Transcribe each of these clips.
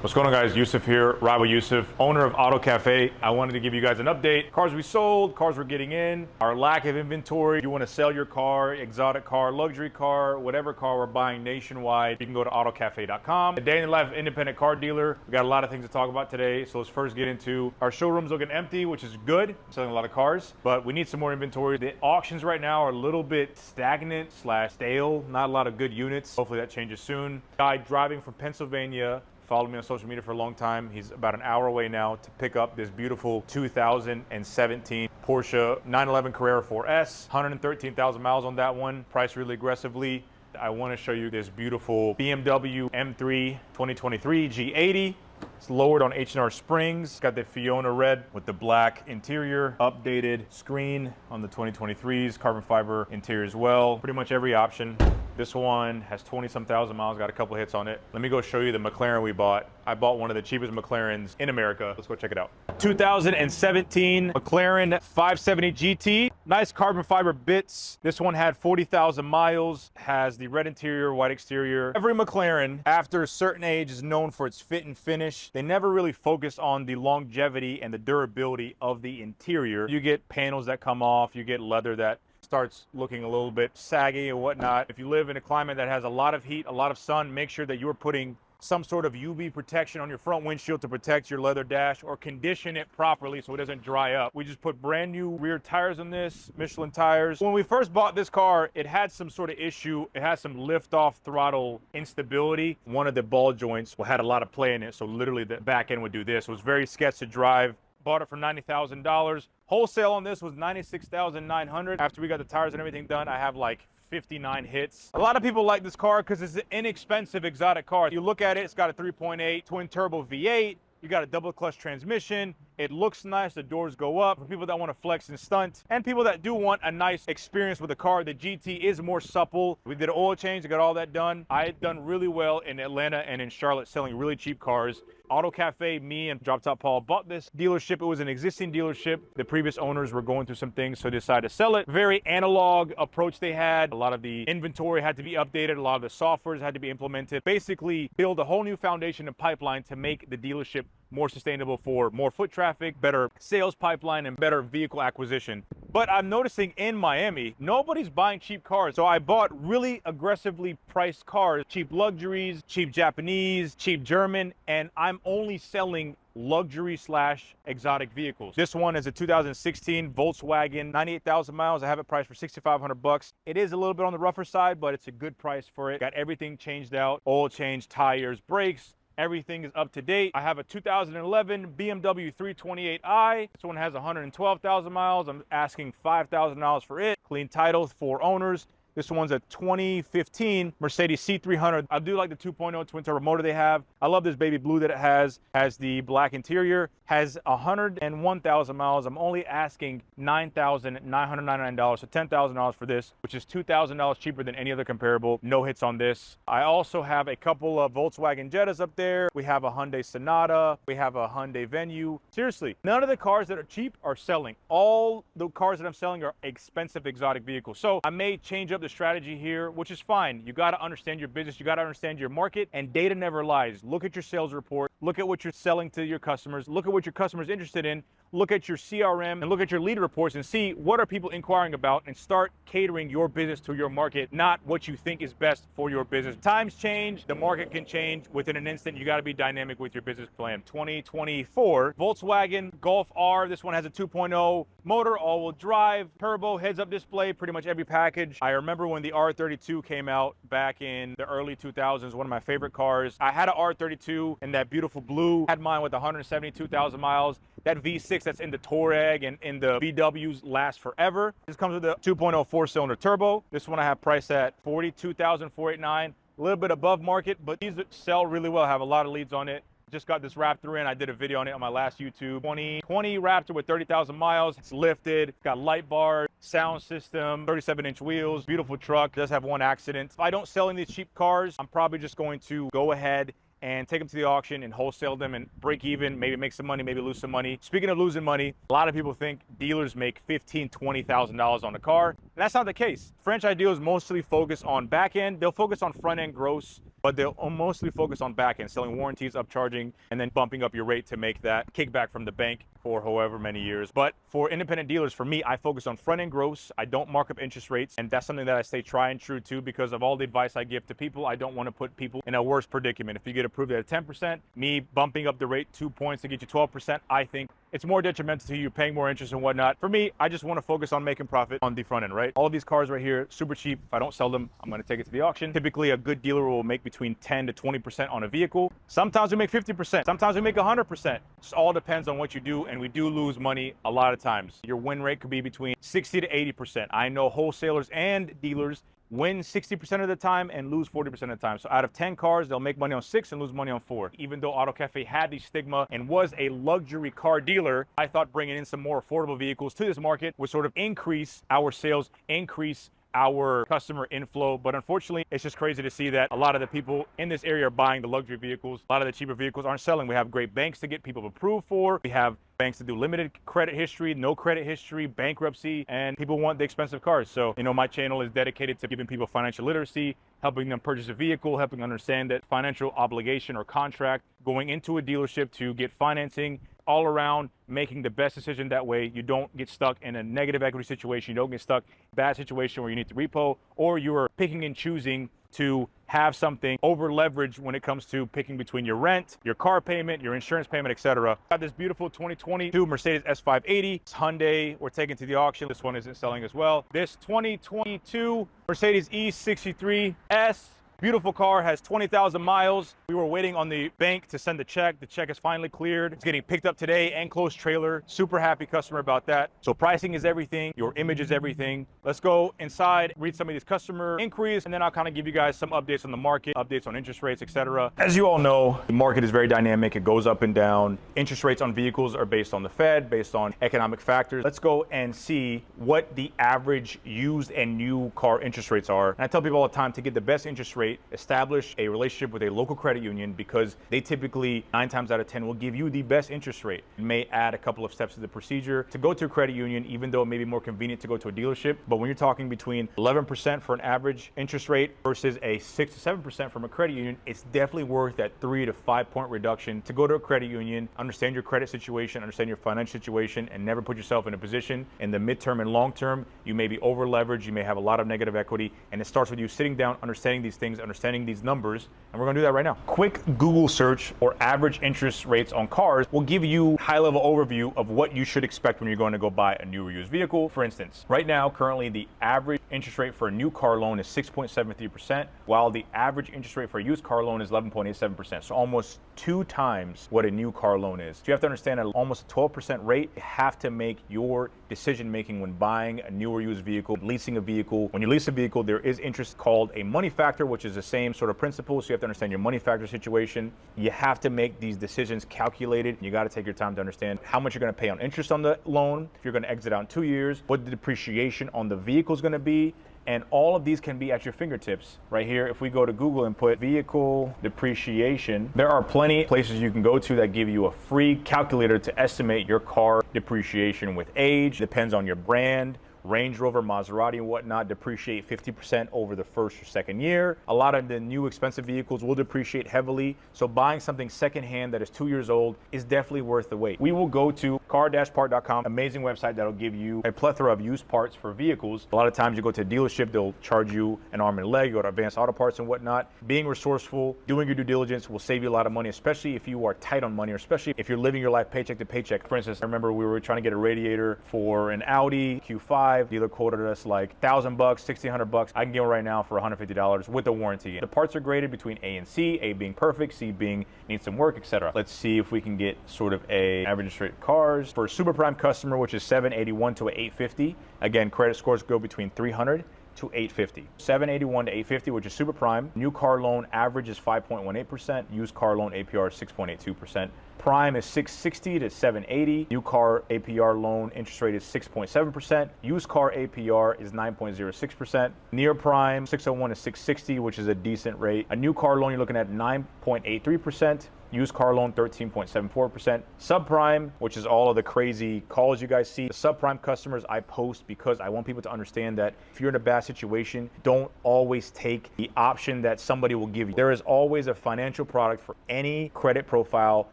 What's going on, guys? Yusuf here, Rival Yusuf, owner of Auto Cafe. I wanted to give you guys an update. Cars we sold, cars we're getting in, our lack of inventory. If you want to sell your car, exotic car, luxury car, whatever car we're buying nationwide, you can go to autocafe.com. A day in the life of independent car dealer. We got a lot of things to talk about today. So let's first get into our showrooms looking empty, which is good. Selling a lot of cars, but we need some more inventory. The auctions right now are a little bit stagnant / stale. Not a lot of good units. Hopefully that changes soon. Guy driving from Pennsylvania, followed me on social media for a long time. He's about an hour away now to pick up this beautiful 2017 Porsche 911 Carrera 4S. 113,000 miles on that one, priced really aggressively. I want to show you this beautiful BMW M3 2023 G80. It's lowered on H&R springs. Got the Fiona red with the black interior, updated screen on the 2023s, carbon fiber interior as well. Pretty much every option. This one has 20-some thousand miles, got a couple hits on it. Let me go show you the McLaren we bought. I bought one of the cheapest McLarens in America. Let's go check it out. 2017 McLaren 570 GT. Nice carbon fiber bits. This one had 40,000 miles, has the red interior, white exterior. Every McLaren, after a certain age, is known for its fit and finish. They never really focus on the longevity and the durability of the interior. You get panels that come off, you get leather that starts looking a little bit saggy and whatnot. If you live in a climate that has a lot of heat, a lot of sun, make sure that you're putting some sort of UV protection on your front windshield to protect your leather dash, or condition it properly so it doesn't dry up. We just put brand new rear tires on this, Michelin tires. When we first bought this car, it had some sort of issue. It had some lift-off throttle instability. One of the ball joints had a lot of play in it, so literally the back end would do this. It was very sketchy to drive. Bought it for $90,000. Wholesale on this was $96,900. After we got the tires and everything done, I have like 59 hits. A lot of people like this car because it's an inexpensive exotic car. You look at it, it's got a 3.8 twin turbo V8. You got a double clutch transmission. It looks nice, the doors go up. For people that want to flex and stunt, and people that do want a nice experience with the car, the GT is more supple. We did an oil change, got all that done. I had done really well in Atlanta and in Charlotte selling really cheap cars. Auto Cafe, me and Drop Top Paul bought this dealership. It was an existing dealership. The previous owners were going through some things, so decided to sell it. Very analog approach they had. A lot of the inventory had to be updated. A lot of the softwares had to be implemented. Basically, build a whole new foundation and pipeline to make the dealership more sustainable for more foot traffic, better sales pipeline, and better vehicle acquisition. But I'm noticing in Miami, nobody's buying cheap cars. So I bought really aggressively priced cars, cheap luxuries, cheap Japanese, cheap German, and I'm only selling luxury / exotic vehicles. This one is a 2016 Volkswagen, 98,000 miles. I have it priced for $6,500. It is a little bit on the rougher side, but it's a good price for it. Got everything changed out, oil change, tires, brakes. Everything is up to date. I have a 2011 BMW 328i. This one has 112,000 miles. I'm asking $5,000 for it. Clean title, 4 owners. This one's a 2015 Mercedes C300. I do like the 2.0 twin turbo motor they have. I love this baby blue that it has. Has the black interior. Has 101,000 miles. I'm only asking $9,999, so $10,000 for this, which is $2,000 cheaper than any other comparable. No hits on this. I also have a couple of Volkswagen Jettas up there. We have a Hyundai Sonata. We have a Hyundai Venue. Seriously, none of the cars that are cheap are selling. All the cars that I'm selling are expensive exotic vehicles. So I may change up the strategy here, which is fine. You got to understand your business. You got to understand your market, and data never lies. Look at your sales report. Look at what you're selling to your customers. Look at what your customers are interested in. Look at your CRM and look at your lead reports and see what are people inquiring about, and start catering your business to your market, not what you think is best for your business. Times change, the market can change within an instant. You got to be dynamic with your business plan. 2024 Volkswagen Golf R. This one has a 2.0 motor, all-wheel drive, turbo, heads-up display, pretty much every package. I remember when the R32 came out back in the early 2000s, one of my favorite cars. I had an R32 in that beautiful blue, had mine with 172,000 miles. That V6 that's in the Touareg and in the VWs lasts forever. This comes with a 2.0 4-cylinder turbo. This one I have priced at $42,489, a little bit above market, but these sell really well. I have a lot of leads on it. Just got this Raptor in. I did a video on it on my last YouTube. 2020 Raptor with 30,000 miles. It's lifted. It's got light bar, sound system, 37-inch wheels. Beautiful truck. It does have one accident. If I don't sell any of these cheap cars, I'm probably just going to go ahead and take them to the auction and wholesale them and break even, maybe make some money, maybe lose some money. Speaking of losing money, a lot of people think dealers make $15,000, $20,000 on a car. And that's not the case. Franchise dealers mostly focus on back end. They'll focus on front end gross, but they'll mostly focus on back end, selling warranties, upcharging, and then bumping up your rate to make that kickback from the bank for however many years. But for independent dealers, for me, I focus on front end gross. I don't mark up interest rates, and that's something that I stay tried and true to because of all the advice I give to people. I don't want to put people in a worse predicament. If you get approved at a 10%, me bumping up the rate 2 points to get you 12%, I think it's more detrimental to you. You're paying more interest and whatnot. For me, I just want to focus on making profit on the front end, right? All of these cars right here, super cheap. If I don't sell them, I'm going to take it to the auction. Typically, a good dealer will make between 10 to 20% on a vehicle. Sometimes we make 50%. Sometimes we make 100%. It all depends on what you do, and we do lose money a lot of times. Your win rate could be between 60 to 80%. I know wholesalers and dealers win 60% of the time and lose 40% of the time. So out of 10 cars, they'll make money on 6 and lose money on 4. Even though Auto Cafe had the stigma and was a luxury car dealer, I thought bringing in some more affordable vehicles to this market would sort of increase our sales, increase our customer inflow. But unfortunately, it's just crazy to see that a lot of the people in this area are buying the luxury vehicles. A lot of the cheaper vehicles aren't selling. We have great banks to get people approved for. We have banks that do limited credit history, no credit history, bankruptcy, and people want the expensive cars. So, my channel is dedicated to giving people financial literacy, helping them purchase a vehicle, helping them understand that financial obligation or contract, going into a dealership to get financing, all around making the best decision. That way you don't get stuck in a negative equity situation. You don't get stuck in a bad situation where you need to repo, or you are picking and choosing to have something over leveraged when it comes to picking between your rent, your car payment, your insurance payment, etc. Got this beautiful 2022 Mercedes S580. It's Hyundai. We're taking to the auction. This one isn't selling as well. This 2022 Mercedes E63S. Beautiful car, has 20,000 miles. We were waiting on the bank to send the check. The check is finally cleared. It's getting picked up today, enclosed trailer. Super happy customer about that. So pricing is everything. Your image is everything. Let's go inside, read some of these customer inquiries, and then I'll kind of give you guys some updates on the market, updates on interest rates, etc. As you all know, the market is very dynamic. It goes up and down. Interest rates on vehicles are based on the Fed, based on economic factors. Let's go and see what the average used and new car interest rates are. And I tell people all the time to get the best interest rate, establish a relationship with a local credit union, because they typically 9 times out of 10 will give you the best interest rate. You may add a couple of steps to the procedure to go to a credit union, even though it may be more convenient to go to a dealership. But when you're talking between 11% for an average interest rate versus a 6 to 7% from a credit union, it's definitely worth that 3 to 5 point reduction to go to a credit union, understand your credit situation, understand your financial situation, and never put yourself in a position in the midterm and long term you may be over leveraged, you may have a lot of negative equity. And it starts with you sitting down, understanding these things, understanding these numbers, and we're gonna do that right now. Quick Google search or average interest rates on cars will give you a high-level overview of what you should expect when you're going to go buy a new or used vehicle. For instance, right now, currently the average interest rate for a new car loan is 6.73%, while the average interest rate for a used car loan is 11.87%. So almost 2 times what a new car loan is. So you have to understand at almost a 12% rate, you have to make your decision making when buying a new or used vehicle, leasing a vehicle. When you lease a vehicle, there is interest called a money factor, which is the same sort of principle. So you have to understand your money factor situation. You have to make these decisions calculated. You got to take your time to understand how much you're going to pay on interest on the loan, if you're going to exit out in 2 years, what the depreciation on the vehicle is going to be. And all of these can be at your fingertips right here. If we go to Google and put vehicle depreciation, there are plenty of places you can go to that give you a free calculator to estimate your car depreciation with age. Depends on your brand. Range Rover, Maserati, and whatnot depreciate 50% over the first or second year. A lot of the new expensive vehicles will depreciate heavily. So buying something secondhand that is 2 years old is definitely worth the wait. We will go to car-part.com, amazing website that'll give you a plethora of used parts for vehicles. A lot of times you go to a dealership, they'll charge you an arm and a leg, you go to Advanced Auto Parts and whatnot. Being resourceful, doing your due diligence will save you a lot of money, especially if you are tight on money, or especially if you're living your life paycheck to paycheck. For instance, I remember we were trying to get a radiator for an Audi Q5. Dealer quoted us like $1,000, $1,600. I can get one right now for $150 with a warranty. The parts are graded between A and C, A being perfect, C being needs some work, etc. Let's see if we can get sort of a average interest rate cars. For a super prime customer, which is 781 to 850, again, credit scores go between 300 to 850. 781 to 850, which is super prime. New car loan average is 5.18%. Used car loan APR is 6.82%. Prime is 660 to 780. New car APR loan interest rate is 6.7%. Used car APR is 9.06%. Near prime 601 to 660, which is a decent rate. A new car loan you're looking at 9.83%. Used car loan, 13.74%. Subprime, which is all of the crazy calls you guys see. The subprime customers I post because I want people to understand that if you're in a bad situation, don't always take the option that somebody will give you. There is always a financial product for any credit profile,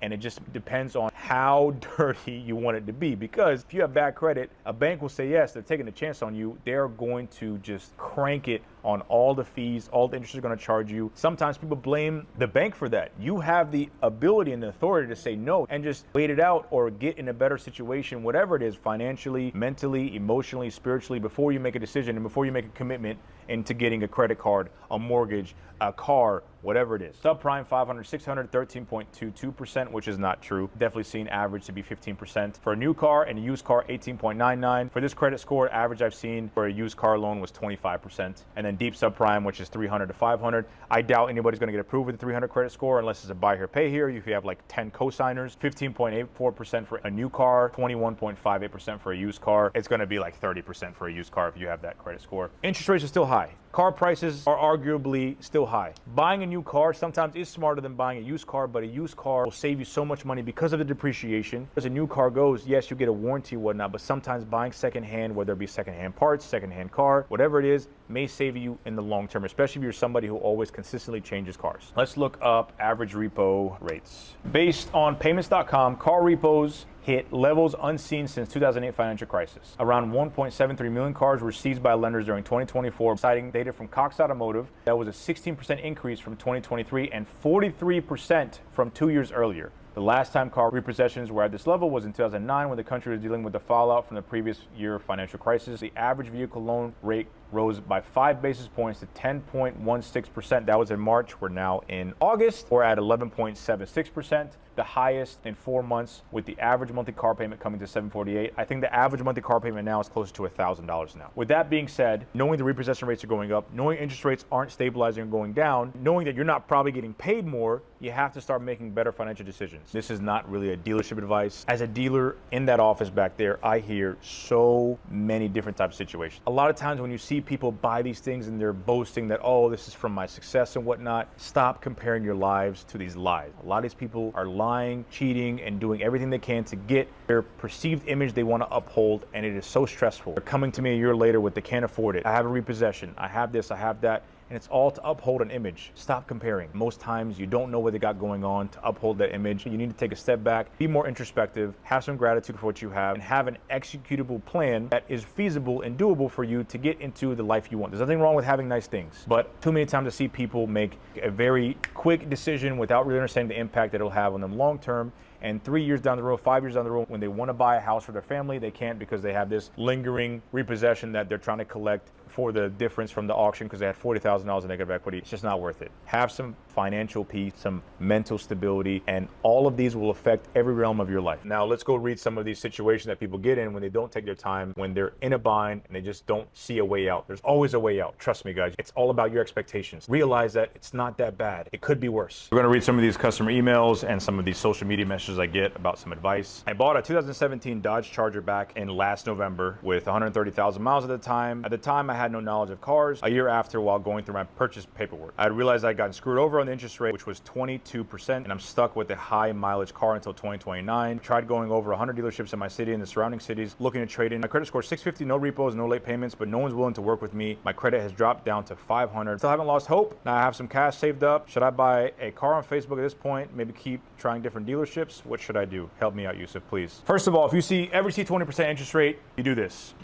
and it just depends on how dirty you want it to be. Because if you have bad credit, a bank will say yes, they're taking a chance on you. They're going to just crank it on all the fees, all the interest they're going to charge you. Sometimes people blame the bank for that. You have the ability and the authority to say no and just wait it out or get in a better situation, whatever it is, financially, mentally, emotionally, spiritually, before you make a decision and before you make a commitment into getting a credit card, a mortgage, a car, whatever it is. Subprime 500, 600, 13.22%, which is not true. Definitely seen average to be 15%. For a new car and a used car, 18.99. For this credit score, average I've seen for a used car loan was 25%. And then deep subprime, which is 300 to 500. I doubt anybody's going to get approved with a 300 credit score unless it's a buy here, pay here. If you have like 10 co-signers, 15.84% for a new car, 21.58% for a used car. It's going to be like 30% for a used car if you have that credit score. Interest rates are still high. Car prices are arguably still high. Buying a new car sometimes is smarter than buying a used car, but a used car will save you so much money because of the depreciation. As a new car goes, yes, you get a warranty and whatnot, but sometimes buying secondhand, whether it be secondhand parts, secondhand car, whatever it is, may save you in the long term, especially if you're somebody who always consistently changes cars. Let's look up average repo rates. Based on payments.com, car repos hit levels unseen since 2008 financial crisis. Around 1.73 million cars were seized by lenders during 2024, citing data from Cox Automotive. That was a 16% increase from 2023 and 43% from 2 years earlier. The last time car repossessions were at this level was in 2009 when the country was dealing with the fallout from the previous year financial crisis. The average vehicle loan rate rose by 5 basis points to 10.16%. That was in March. We're now in August. We're at 11.76%, the highest in 4 months, with the average monthly car payment coming to $748. I think the average monthly car payment now is closer to $1,000 now. With that being said, knowing the repossession rates are going up, knowing interest rates aren't stabilizing and going down, knowing that you're not probably getting paid more, you have to start making better financial decisions. This is not really a dealership advice. As a dealer in that office back there, I hear so many different types of situations. A lot of times when you see people buy these things and they're boasting that, oh, this is from my success and whatnot, stop comparing your lives to these lies. A lot of these people are lying, cheating, and doing everything they can to get their perceived image they want to uphold, and it is so stressful. They're coming to me a year later with they can't afford it. I have a repossession. I have this, I have that. And it's all to uphold an image. Stop comparing. Most times you don't know what they got going on to uphold that image. You need to take a step back, be more introspective, have some gratitude for what you have, and have an executable plan that is feasible and doable for you to get into the life you want. There's nothing wrong with having nice things, but too many times I see people make a very quick decision without really understanding the impact that it'll have on them long term. And 3 years down the road, 5 years down the road, when they want to buy a house for their family, they can't because they have this lingering repossession that they're trying to collect for the difference from the auction because they had $40,000 in negative equity. It's just not worth it. Have some financial peace, some mental stability, and all of these will affect every realm of your life. Now let's go read some of these situations that people get in when they don't take their time, when they're in a bind and they just don't see a way out. There's always a way out. Trust me, guys. It's all about your expectations. Realize that it's not that bad. It could be worse. We're going to read some of these customer emails and some of these social media messages I get about some advice. I bought a 2017 Dodge Charger back in last November with 130,000 miles at the time. At the time, I had no knowledge of cars. A year after, while going through my purchase paperwork, I realized I'd gotten screwed over on the interest rate, which was 22%, and I'm stuck with a high mileage car until 2029. Tried going over 100 dealerships in my city and the surrounding cities, looking to trade in. My credit score is 650, no repos, no late payments, but no one's willing to work with me. My credit has dropped down to 500. Still haven't lost hope. Now I have some cash saved up. Should I buy a car on Facebook at this point? Maybe keep trying different dealerships? What should I do? Help me out, Yusuf, please. First of all, if you ever see 20% interest rate, you do this.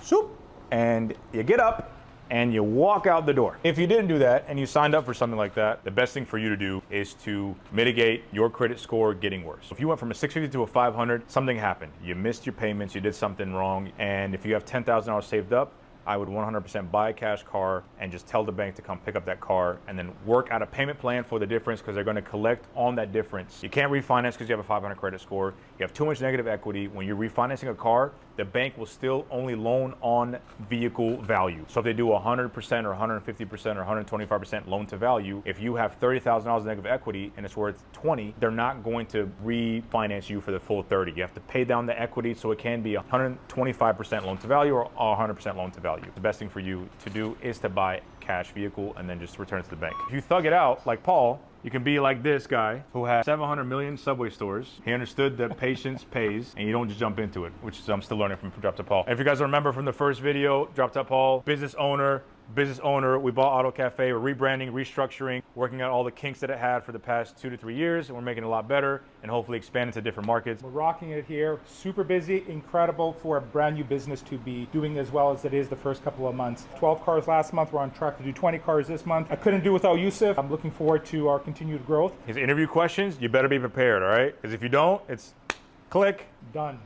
Swoop. And you get up and you walk out the door. If you didn't do that and you signed up for something like that, the best thing for you to do is to mitigate your credit score getting worse. If you went from a 650 to a 500, something happened. You missed your payments, you did something wrong, and if you have $10,000 saved up, I would 100% buy a cash car and just tell the bank to come pick up that car and then work out a payment plan for the difference because they're going to collect on that difference. You can't refinance because you have a 500 credit score. You have too much negative equity. When you're refinancing a car, the bank will still only loan on vehicle value. So if they do 100% or 150% or 125% loan to value, if you have $30,000 negative equity and it's worth 20, they're not going to refinance you for the full 30. You have to pay down the equity, so it can be 125% loan to value or 100% loan to value. The best thing for you to do is to buy a cash vehicle and then just return it to the bank. If you thug it out like Paul You can be like this guy who has 700 million Subway stores. He understood that patience pays, and you don't just jump into it, which is I'm still learning from Drop Top Paul. And if you guys remember from the first video, Drop Top Paul, business owner, we bought Auto Cafe, we're rebranding, restructuring, working out all the kinks that it had for the past 2 to 3 years, and we're making it a lot better and hopefully expand into different markets. We're rocking it here, super busy, incredible for a brand new business to be doing as well as it is the first couple of months. 12 cars last month, we're on track to do 20 cars this month. I couldn't do without Yusuf. I'm looking forward to our continued growth. His interview questions, you better be prepared, all right? Because if you don't, it's click. Done.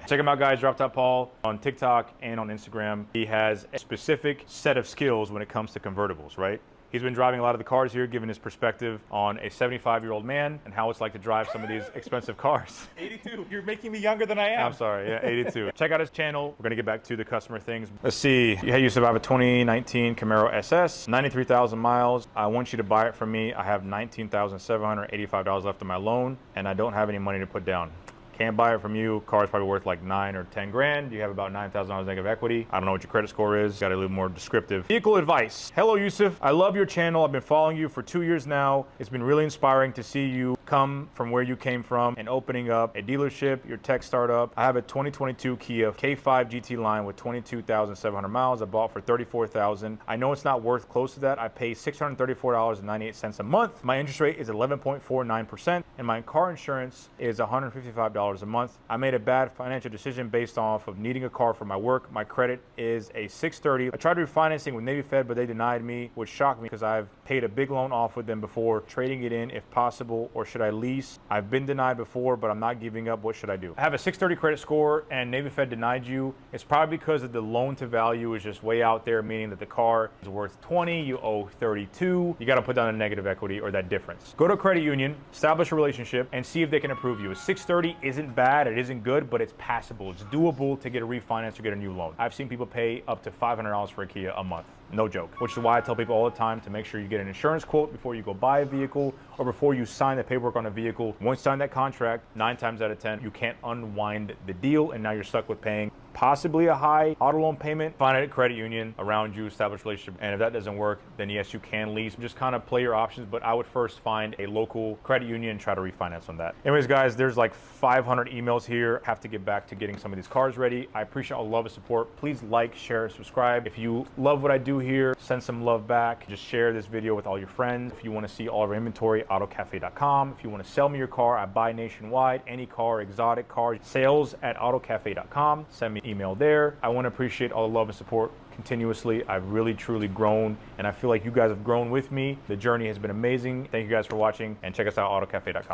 Check him out, guys. Drop Top Paul on TikTok and on Instagram. He has a specific set of skills when it comes to convertibles, right? He's been driving a lot of the cars here, giving his perspective on a 75-year-old man and how it's like to drive some of these expensive cars. 82. You're making me younger than I am. I'm sorry, yeah, 82. Check out his channel. We're gonna get back to the customer things. Let's see. Hey, Yusuf, I have a 2019 Camaro SS, 93,000 miles. I want you to buy it from me. I have $19,785 left on my loan, and I don't have any money to put down. Can't buy it from you. Car's probably worth like 9 or 10 grand. You have about $9,000 negative equity. I don't know what your credit score is. Got a little more descriptive. Vehicle advice. Hello, Yusuf. I love your channel. I've been following you for 2 years now. It's been really inspiring to see you come from where you came from and opening up a dealership, your tech startup. I have a 2022 Kia K5 GT line with 22,700 miles. I bought for $34,000. I know it's not worth close to that. I pay $634.98 a month. My interest rate is 11.49%, and my car insurance is $155 a month. I made a bad financial decision based off of needing a car for my work. My credit is a 630. I tried refinancing with Navy Fed, but they denied me, which shocked me because I've paid a big loan off with them before, trading it in if possible, or should I lease? I've been denied before, but I'm not giving up. What should I do? I have a 630 credit score and Navy Fed denied you. It's probably because of the loan to value is just way out there, meaning that the car is worth 20, you owe 32. You got to put down a negative equity or that difference. Go to a credit union, establish a relationship, and see if they can approve you. A 630 isn't bad, it isn't good, but it's passable. It's doable to get a refinance or get a new loan. I've seen people pay up to $500 for a Kia a month. No joke. Which is why I tell people all the time to make sure you get an insurance quote before you go buy a vehicle or before you sign the paperwork on a vehicle. Once you sign that contract, 9 times out of 10, you can't unwind the deal, and now you're stuck with paying possibly a high auto loan payment. Find a credit union around you, establish a relationship, and if that doesn't work, then yes, you can lease. Just kind of play your options, but I would first find a local credit union and try to refinance on that. Anyways, guys, there's like 500 emails here. Have to get back to getting some of these cars ready. I appreciate all the love and support. Please like, share, subscribe. If you love what I do here, send some love back. Just share this video with all your friends. If you want to see all of our inventory, autocafe.com. If you want to sell me your car, I buy nationwide. Any car, exotic car, sales@autocafe.com. Send me email there. I want to appreciate all the love and support continuously. I've really truly grown, and I feel like you guys have grown with me. The journey has been amazing. Thank you guys for watching, and check us out, autocafe.com.